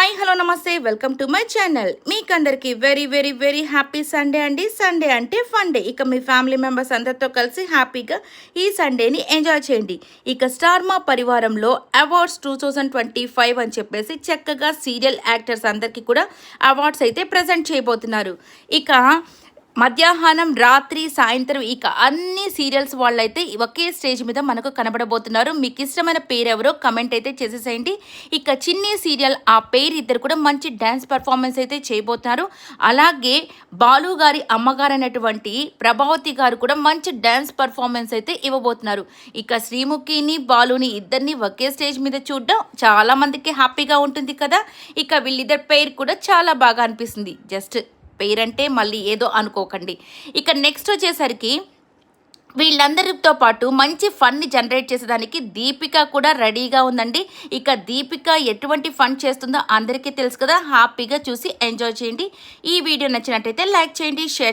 Hi hello నమస్తే welcome to my channel. మీకందరికీ very very very happy Sunday అండి. Sunday అంటే ఫన్ డే. ఇక మీ ఫ్యామిలీ మెంబర్స్ అందరితో కలిసి హ్యాపీగా ఈ సండేని ఎంజాయ్ చేయండి. ఇక స్టార్ మా పరివారంలో అవార్డ్స్ 2025 అని చెప్పేసి చక్కగా సీరియల్ యాక్టర్స్ అందరికీ కూడా అవార్డ్స్ అయితే ప్రజెంట్ చేయబోతున్నారు. ఇక మధ్యాహ్నం రాత్రి సాయంత్రం ఇక అన్ని సీరియల్స్ వాళ్ళైతే ఒకే స్టేజ్ మీద మనకు కనబడబోతున్నారు. మీకు ఇష్టమైన పేరు ఎవరో కమెంట్ అయితే చేసేసేయండి. ఇక చిన్ని సీరియల్ ఆ పేరు ఇద్దరు కూడా మంచి డ్యాన్స్ పర్ఫార్మెన్స్ అయితే చేయబోతున్నారు. అలాగే బాలు గారి అమ్మగారు అయినటువంటి ప్రభావతి గారు కూడా మంచి డ్యాన్స్ పర్ఫార్మెన్స్ అయితే ఇవ్వబోతున్నారు. ఇక శ్రీముఖిని బాలుని ఇద్దరిని ఒకే స్టేజ్ మీద చూడడం చాలా మందికి హ్యాపీగా ఉంటుంది కదా. ఇక వీళ్ళిద్దరి పేరు కూడా చాలా బాగా అనిపిస్తుంది. జస్ట్ పేరంటే మళ్ళీ ఏదో అనుకోకండి. ఇక నెక్స్ట్ వచ్చేసరికి వీళ్ళందరితో పాటు మంచి ఫన్ని జనరేట్ చేసేదానికి దీపిక కూడా రెడీగా ఉందండి. ఇక దీపిక ఎటువంటి ఫన్ చేస్తుందో అందరికీ తెలుసు కదా. హ్యాపీగా చూసి ఎంజాయ్ చేయండి. ఈ వీడియో నచ్చినట్టయితే లైక్ చేయండి, షేర్